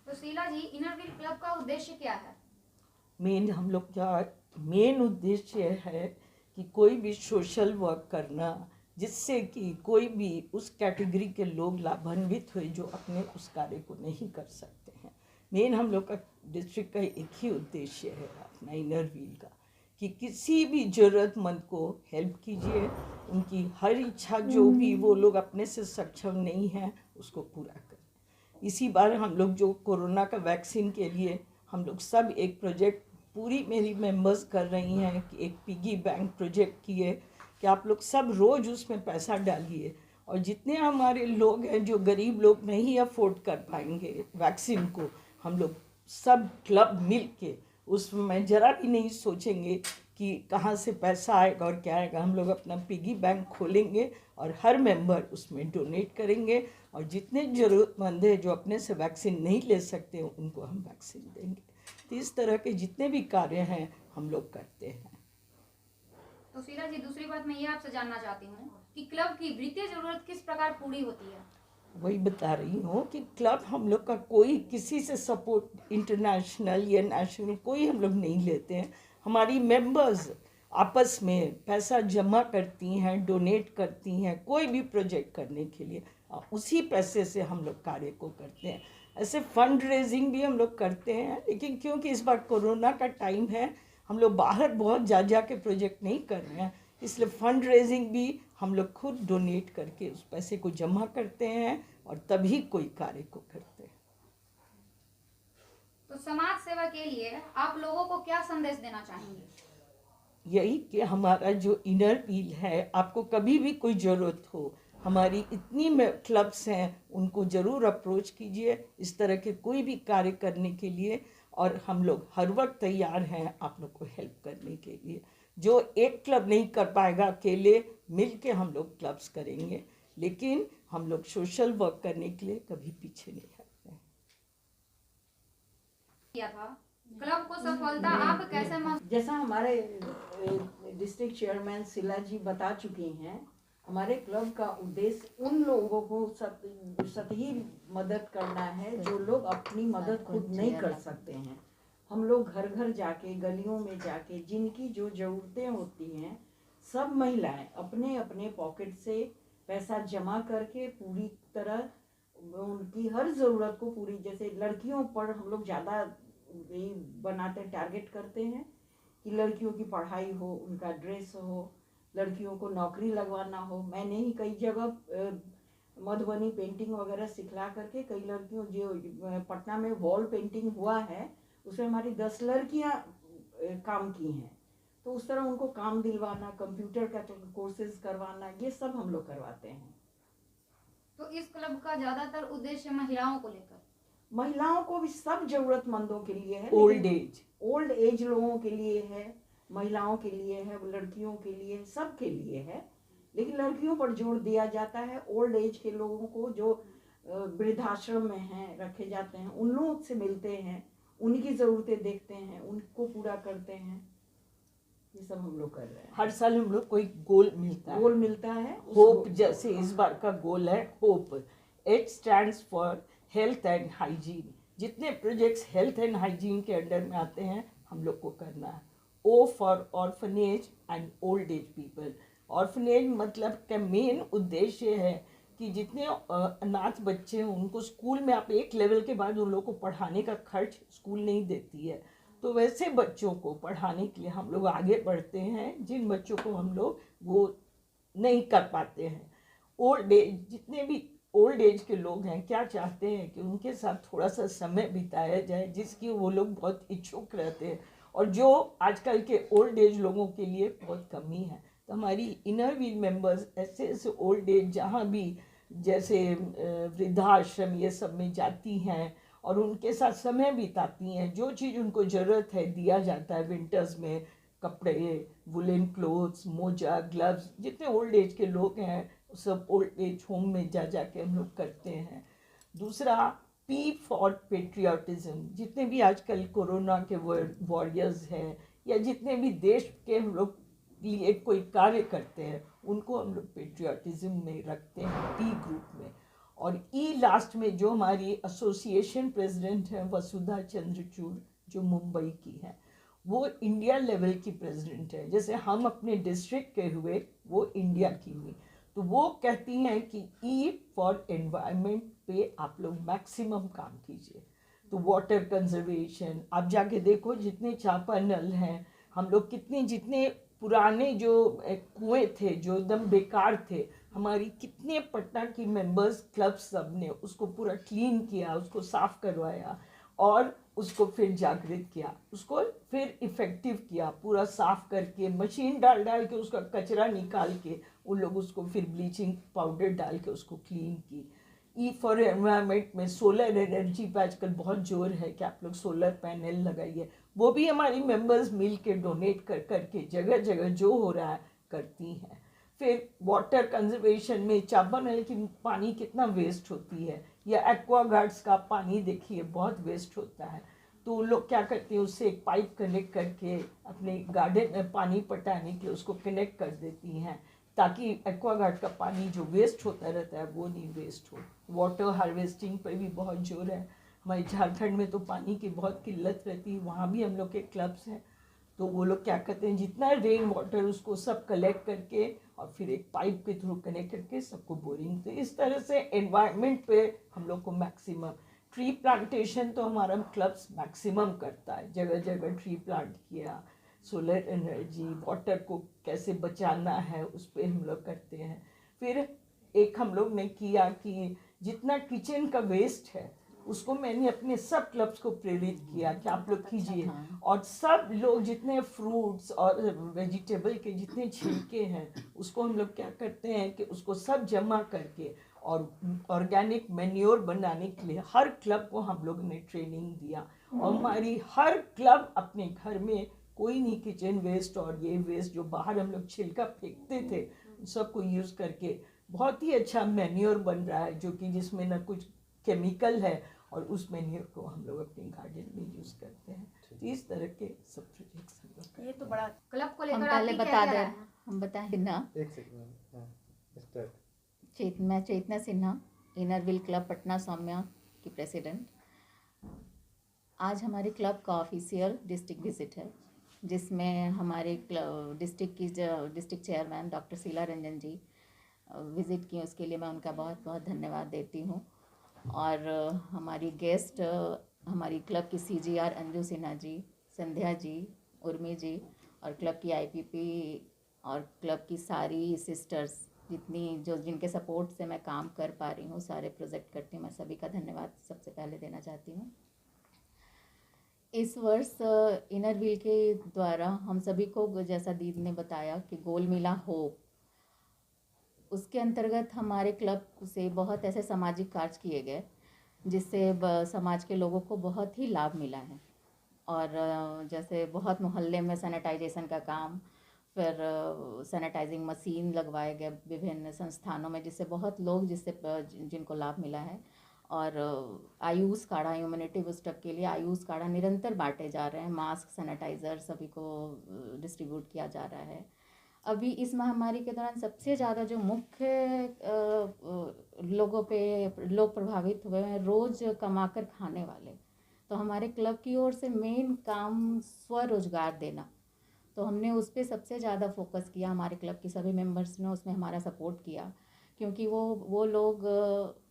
तो शीला जी, inner Wheel club का उद्देश्य क्या है? हम लोग का मेन उद्देश्य है कि कोई भी सोशल वर्क करना जिससे कि कोई भी उस कैटेगरी के लोग लाभान्वित हुए जो अपने उस कार्य को नहीं कर सकते हैं। मेन हम लोग का डिस्ट्रिक्ट का एक ही उद्देश्य है अपना इनर व्हील का, कि किसी भी ज़रूरतमंद को हेल्प कीजिए, उनकी हर इच्छा जो भी वो लोग अपने से सक्षम नहीं हैं उसको पूरा करें। इसी बार हम लोग जो कोरोना का वैक्सीन के लिए हम लोग सब एक प्रोजेक्ट पूरी मेरी मेंबर्स कर रही हैं कि एक पिगी बैंक प्रोजेक्ट किए कि आप लोग सब रोज़ उसमें पैसा डालिए, और जितने हमारे लोग हैं जो गरीब लोग नहीं अफोर्ड कर पाएंगे वैक्सीन को, हम लोग सब क्लब मिल के उसमें ज़रा भी नहीं सोचेंगे कि कहाँ से पैसा आएगा और क्या आएगा। हम लोग अपना पिगी बैंक खोलेंगे और हर मेंबर उसमें डोनेट करेंगे, और जितने ज़रूरतमंद है जो अपने से वैक्सीन नहीं ले सकते उनको हम वैक्सीन देंगे। तो इस तरह के जितने भी कार्य हैं हम लोग करते हैं। तो शीला जी, दूसरी बात मैं ये आपसे जानना चाहती हूँ कि क्लब की वित्तीय जरूरत किस प्रकार पूरी होती है? वही बता रही हूँ कि क्लब हम लोग का कोई किसी से सपोर्ट इंटरनेशनल या नेशनल कोई हम लोग नहीं लेते हैं। हमारी मेंबर्स आपस में पैसा जमा करती हैं, डोनेट करती हैं कोई भी प्रोजेक्ट करने के लिए, उसी पैसे से हम लोग कार्य को करते हैं। ऐसे फंड रेजिंग भी हम लोग करते हैं, लेकिन क्योंकि इस बार कोरोना का टाइम है, हम लोग बाहर बहुत जा के प्रोजेक्ट नहीं कर रहे हैं, इसलिए फंड रेजिंग भी हम लोग खुद डोनेट करके उस पैसे को जमा करते हैं और तभी कोई कार्य को करते हैं। तो समाज सेवा के लिए आप लोगों को क्या संदेश देना चाहेंगे? यही कि हमारा जो इनर व्हील है, आपको कभी भी कोई ज़रूरत हो, हमारी इतनी क्लब्स हैं, उनको ज़रूर अप्रोच कीजिए इस तरह के कोई भी कार्य करने के लिए, और हम लोग हर वक्त तैयार हैं आप लोग को हेल्प करने के लिए। जो एक क्लब नहीं कर पाएगा अकेले, मिल के हम लोग क्लब्स करेंगे, लेकिन हम लोग सोशल वर्क करने के लिए कभी पीछे नहीं हटते हैं। किया था क्लब को सफलता आप कैसे जैसा हमारे डिस्ट्रिक्ट चेयरमैन शीला जी बता चुकी हैं, हमारे क्लब का उद्देश्य उन लोगों को सतही मदद करना है जो लोग अपनी मदद खुद नहीं कर सकते हैं। हम लोग घर घर जाके, गलियों में जाके, जिनकी जो ज़रूरतें होती हैं, सब महिलाएं अपने अपने पॉकेट से पैसा जमा करके पूरी तरह उनकी हर ज़रूरत को पूरी, जैसे लड़कियों पर हम लोग ज़्यादा बनाते टारगेट करते हैं कि लड़कियों की पढ़ाई हो, उनका ड्रेस हो, लड़कियों को नौकरी लगवाना हो। मैंने ही कई जगह मधुबनी पेंटिंग वगैरह सिखला करके कई लड़कियों, जो पटना में वॉल पेंटिंग हुआ है उसमें हमारी 10 लड़कियां काम की हैं, तो उस तरह उनको काम दिलवाना, कंप्यूटर का कोर्सेज करवाना, ये सब हम लोग करवाते हैं। तो इस क्लब का ज्यादातर उद्देश्य महिलाओं को लेकर, महिलाओं को भी, सब जरूरतमंदों के लिए है, ओल्ड एज लोगों के लिए है, महिलाओं के लिए है, लड़कियों के लिए, सब के लिए है, लेकिन लड़कियों पर जोर दिया जाता है। ओल्ड एज के लोगों को जो वृद्धाश्रम में हैं, रखे जाते हैं, उन लोगों से मिलते हैं, उनकी ज़रूरतें देखते हैं, उनको पूरा करते हैं। ये सब हम लोग कर रहे हैं। हर साल हम लोग कोई गोल मिलता है। होप, जैसे इस बार का गोल है hope. H stands for health and hygiene. जितने प्रोजेक्ट्स हेल्थ एंड हाइजीन के अंडर में आते हैं हम लोग को करना है। O for orphanage and old age people. Orphanage मतलब का मेन उद्देश्य है कि जितने अनाथ बच्चे हैं उनको स्कूल में, आप एक लेवल के बाद उन लोगों को पढ़ाने का खर्च स्कूल नहीं देती है, तो वैसे बच्चों को पढ़ाने के लिए हम लोग आगे बढ़ते हैं, जिन बच्चों को हम लोग वो नहीं कर पाते हैं। ओल्ड एज, जितने भी ओल्ड एज के लोग हैं, क्या चाहते हैं कि उनके साथ थोड़ा सा समय बिताया जाए, जिसकी वो लोग बहुत इच्छुक रहते हैं, और जो आजकल के ओल्ड एज लोगों के लिए बहुत कमी है। तो हमारी इनर व्हील मेंबर्स ऐसे ऐसे ओल्ड एज, जहाँ भी जैसे वृद्धाश्रम ये सब में जाती हैं और उनके साथ समय बिताती हैं, जो चीज़ उनको ज़रूरत है दिया जाता है। विंटर्स में कपड़े, वुलन क्लोथ्स, मोजा, ग्लव्स, जितने ओल्ड एज के लोग हैं सब ओल्ड एज होम में जा के हम लोग करते हैं। दूसरा, पी फॉर पेट्रियाटिज्म। जितने भी आजकल कोरोना के वॉरियर्स हैं या जितने भी देश के हम लोग लिए कोई कार्य करते हैं, उनको हम लोग पेट्रियाटिज्म में रखते हैं, पी ग्रुप में। और ई लास्ट में जो हमारी एसोसिएशन प्रेसिडेंट हैं वसुधा चंद्रचूड़, जो मुंबई की है, वो इंडिया लेवल की प्रेसिडेंट है। जैसे हम अपने डिस्ट्रिक्ट के हुए, वो इंडिया की हुई। तो वो कहती हैं कि ई फॉर एनवायरनमेंट पे आप लोग मैक्सिमम काम कीजिए। तो वाटर कंजर्वेशन, आप जाके देखो जितने चापा नल हैं, हम लोग कितने जितने पुराने जो कुएं थे जो एकदम बेकार थे, हमारी कितने पटना की मेंबर्स क्लब सब ने उसको पूरा क्लीन किया, उसको साफ करवाया और उसको फिर जागृत किया, उसको फिर इफ़ेक्टिव किया, पूरा साफ करके मशीन डाल डाल के उसका कचरा निकाल के उन लोग उसको फिर ब्लीचिंग पाउडर डाल के उसको क्लीन की। ई फॉर एनवायरनमेंट में सोलर एनर्जी पे आजकल बहुत जोर है कि आप लोग सोलर पैनल लगाइए, वो भी हमारी मेंबर्स मिल के डोनेट कर करके जगह जगह जो हो रहा है करती हैं। फिर वाटर कंजर्वेशन में चाबा नल की पानी कितना वेस्ट होती है, या एक्वा गार्ड्स का पानी देखिए बहुत वेस्ट होता है। तो लोग क्या करते हैं, उससे एक पाइप कनेक्ट करके अपने गार्डन में पानी पटाने के लिए उसको कनेक्ट कर देती हैं, ताकि एक्वागार्ड का पानी जो वेस्ट होता रहता है वो नहीं वेस्ट हो। वाटर हार्वेस्टिंग पर भी बहुत जोर है। हमारे झारखंड में तो पानी की बहुत किल्लत रहती है, वहाँ भी हम लोग के क्लब्स हैं। तो वो लोग क्या करते हैं, जितना रेन वाटर उसको सब कलेक्ट करके और फिर एक पाइप के थ्रू कनेक्ट करके सबको बोरिंग। तो इस तरह से एनवायरनमेंट पे हम लोग को मैक्सिमम ट्री प्लांटेशन तो हमारा क्लब्स मैक्सिमम करता है, जगह जगह ट्री प्लांट किया। सोलर एनर्जी, वाटर को कैसे बचाना है उस पर हम लोग करते हैं। फिर एक हम लोग ने किया कि जितना किचन का वेस्ट है उसको मैंने अपने सब क्लब्स को प्रेरित किया कि आप लोग कीजिए। और सब लोग जितने फ्रूट्स और वेजिटेबल के जितने छिलके हैं उसको हम लोग क्या करते हैं कि उसको सब जमा करके और ऑर्गेनिक मैन्योर बनाने के लिए हर क्लब को हम लोग ने ट्रेनिंग दिया। और हमारी हर क्लब अपने घर में कोई नहीं किचन वेस्ट और ये वेस्ट जो बाहर हम लोग छिलका फेंकते थे सबको यूज़ करके बहुत ही अच्छा मैन्योर बन रहा है, जो कि जिसमें ना कुछ केमिकल है, और उस मैन्योर को हम लोग अपने गार्डन में यूज़ करते हैं। तो इस तरह के सब प्रोजेक्ट्स हम लोग करते हैं। ये तो बड़ा क्लब को हम लेकर पहले आपकी बता क्या दें, राय है? हम बताएं ना। एक सेकंड, हाँ स्टार्ट। मैं Chetna Sinha, Inner Wheel Club Patna Saumya की प्रेसिडेंट। आज हमारे क्लब का ऑफिशियल डिस्ट्रिक्ट विजिट है, जिसमें हमारे district chairman doctor Sheela Ranjan ji visit किए। उसके लिए मैं उनका बहुत बहुत धन्यवाद देती हूँ। और हमारी गेस्ट हमारी क्लब की CGR अंजू सिन्हा जी, संध्या जी, उर्मी जी, और क्लब की IPP और क्लब की सारी सिस्टर्स जिनके सपोर्ट से मैं काम कर पा रही हूँ, सारे प्रोजेक्ट करती हूँ, मैं सभी का धन्यवाद सबसे पहले देना चाहती हूँ। इस वर्ष इनर व्हील के द्वारा हम सभी को, जैसा दीदी ने बताया कि गोल मिला होप, उसके अंतर्गत हमारे क्लब से बहुत ऐसे सामाजिक कार्य किए गए जिससे समाज के लोगों को बहुत ही लाभ मिला है। और जैसे बहुत मोहल्ले में सैनिटाइजेशन का काम, फिर सैनिटाइजिंग मशीन लगवाए गए विभिन्न संस्थानों में, जिससे बहुत लोग जिनको लाभ मिला है। और आयुष काढ़ा, ह्यूमैनिटी बुस्टअप के लिए आयुष काढ़ा निरंतर बांटे जा रहे हैं, मास्क, सैनिटाइज़र सभी को डिस्ट्रीब्यूट किया जा रहा है। अभी इस महामारी के दौरान सबसे ज़्यादा जो मुख्य लोग प्रभावित हुए हैं, रोज़ कमाकर खाने वाले। तो हमारे क्लब की ओर से मेन काम स्वरोजगार देना, तो हमने उस पर सबसे ज़्यादा फोकस किया। हमारे क्लब की सभी मेंबर्स ने उसमें हमारा सपोर्ट किया, क्योंकि वो लोग,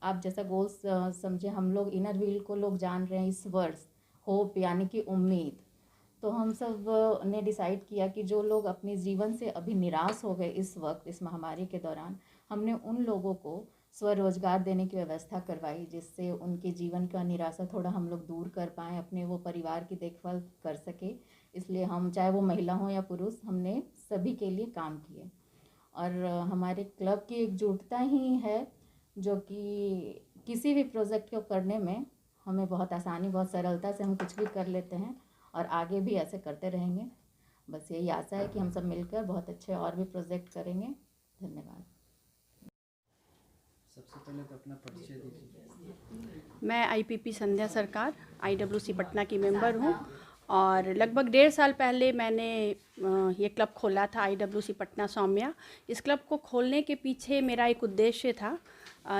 आप जैसा गोल्स समझे, हम लोग इनर व्हील को लोग जान रहे हैं इस वर्ष होप यानी कि उम्मीद। तो हम सब ने डिसाइड किया कि जो लोग अपने जीवन से अभी निराश हो गए इस वक्त, इस महामारी के दौरान, हमने उन लोगों को स्वरोजगार देने की व्यवस्था करवाई, जिससे उनके जीवन का निराशा थोड़ा हम लोग दूर कर पाएँ, अपने वो परिवार की देखभाल कर सके। इसलिए हम, चाहे वो महिला हो या पुरुष, हमने सभी के लिए काम किए। और हमारे क्लब की एकजुटता ही है जो कि किसी भी प्रोजेक्ट को करने में हमें बहुत आसानी, बहुत सरलता से हम कुछ भी कर लेते हैं, और आगे भी ऐसे करते रहेंगे। बस यही आशा है कि हम सब मिलकर बहुत अच्छे और भी प्रोजेक्ट करेंगे। धन्यवाद। सबसे पहले तो अपना परिचय दीजिए। मैं IPP संध्या सरकार IWC पटना की मेंबर हूँ और लगभग 1.5 साल पहले मैंने ये क्लब खोला था IWC पटना सौम्या। इस क्लब को खोलने के पीछे मेरा एक उद्देश्य था।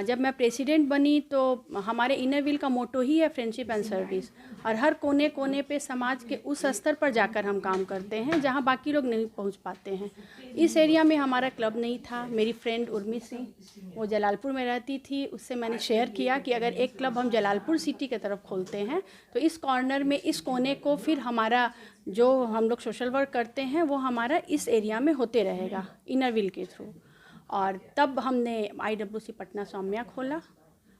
जब मैं प्रेसिडेंट बनी तो हमारे इनर व्हील का मोटो ही है फ्रेंडशिप एंड सर्विस, और हर कोने कोने पे समाज के उस स्तर पर जाकर हम काम करते हैं जहां बाकी लोग नहीं पहुंच पाते हैं। इस एरिया में हमारा क्लब नहीं था। मेरी फ्रेंड उर्मी सिंह, वो जलालपुर में रहती थी, उससे मैंने शेयर किया कि अगर एक क्लब हम जलालपुर सिटी की तरफ खोलते हैं तो इस कॉर्नर में, इस कोने को फिर हमारा जो हम लोग सोशल वर्क करते हैं वो हमारा इस एरिया में होते रहेगा इनर व्हील के थ्रू। और तब हमने IWC पटना सौम्या खोला।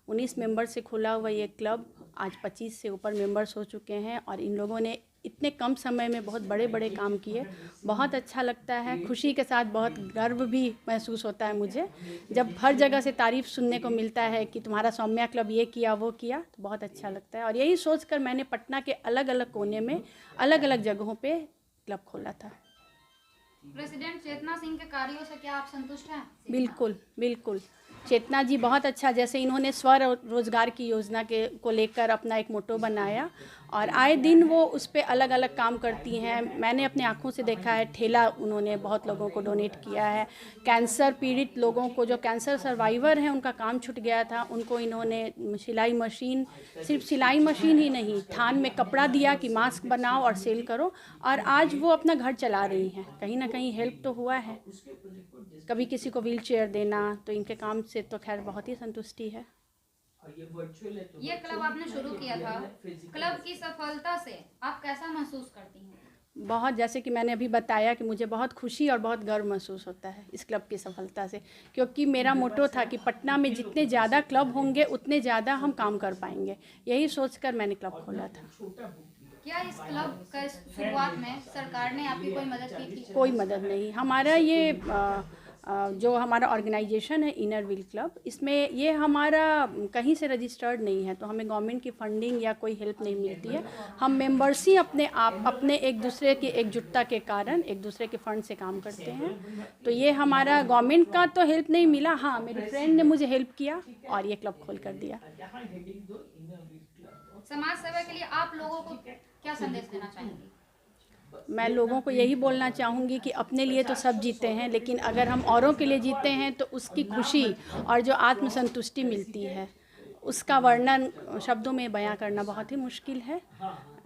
19 मेंबर से खुला हुआ ये क्लब आज 25 से ऊपर मेंबर्स हो चुके हैं और इन लोगों ने इतने कम समय में बहुत बड़े बड़े काम किए। बहुत अच्छा लगता है, खुशी के साथ बहुत गर्व भी महसूस होता है मुझे जब हर जगह से तारीफ़ सुनने को मिलता है कि तुम्हारा सौम्या क्लब ये किया वो किया, तो बहुत अच्छा लगता है। और यही सोचकर मैंने पटना के अलग अलग कोने में अलग अलग जगहों पे क्लब खोला था। प्रेसिडेंट चेतना सिंह के कार्यों से क्या आप संतुष्ट हैं? बिल्कुल बिल्कुल। चेतना जी बहुत अच्छा, जैसे इन्होंने स्वरोजगार की योजना को लेकर अपना एक मोटो बनाया और आए दिन वो उस पर अलग अलग काम करती हैं। मैंने अपने आँखों से देखा है, ठेला उन्होंने बहुत लोगों को डोनेट किया है। कैंसर पीड़ित लोगों को, जो कैंसर सर्वाइवर हैं, उनका काम छूट गया था, उनको इन्होंने सिलाई मशीन, सिर्फ सिलाई मशीन ही नहीं, थान में कपड़ा दिया कि मास्क बनाओ और सेल करो, और आज वो अपना घर चला रही हैं। कहीं ना कहीं हेल्प तो हुआ है। कभी किसी को व्हील चेयर देना, तो इनके काम से तो खैर बहुत ही संतुष्टि है। ये क्लब आपने शुरू किया था, क्लब की सफलता से आप कैसा महसूस करती हैं? बहुत, जैसे कि मैंने अभी बताया कि मुझे बहुत खुशी और बहुत गर्व महसूस होता है इस क्लब की सफलता से, क्योंकि मेरा मोटो था कि पटना में जितने ज़्यादा क्लब होंगे उतने ज़्यादा हम काम कर पाएंगे। यही सोचकर मैंने क्लब खोला था। क्या इस क्लब का शुरुआत में सरकार ने आपकी कोई मदद की थी? कोई मदद नहीं। हमारा ये जो हमारा ऑर्गेनाइजेशन है इनर व्हील क्लब, इसमें ये हमारा कहीं से रजिस्टर्ड नहीं है, तो हमें गवर्नमेंट की फंडिंग या कोई हेल्प नहीं मिलती है। हम मेंबर्स ही अपने आप, अपने एक दूसरे की एकजुटता के कारण एक दूसरे के फंड से काम करते हैं। तो ये हमारा गवर्नमेंट का तो हेल्प नहीं मिला। हाँ, मेरी फ्रेंड ने मुझे हेल्प किया और ये क्लब खोल कर दिया। समाज सेवा के लिए आप लोगों को क्या संदेश देना चाहेंगे? मैं लोगों को यही बोलना चाहूँगी कि अपने लिए तो सब जीते हैं, लेकिन अगर हम औरों के लिए जीते हैं तो उसकी खुशी और जो आत्मसंतुष्टि मिलती है, उसका वर्णन शब्दों में बयां करना बहुत ही मुश्किल है।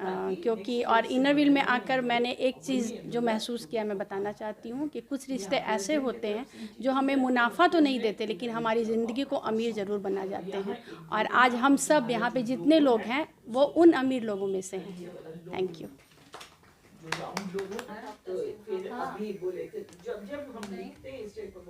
क्योंकि और इनर व्हील में आकर मैंने एक चीज़ जो महसूस किया, मैं बताना चाहती हूँ कि कुछ रिश्ते ऐसे होते हैं जो हमें मुनाफा तो नहीं देते, लेकिन हमारी ज़िंदगी को अमीर ज़रूर बना जाते हैं। और आज हम सब यहाँ पे जितने लोग हैं वो उन अमीर लोगों में से हैं। Thank you. फिर अभी बोले थे जब हम लिखते हैं इस टाइप ऑफ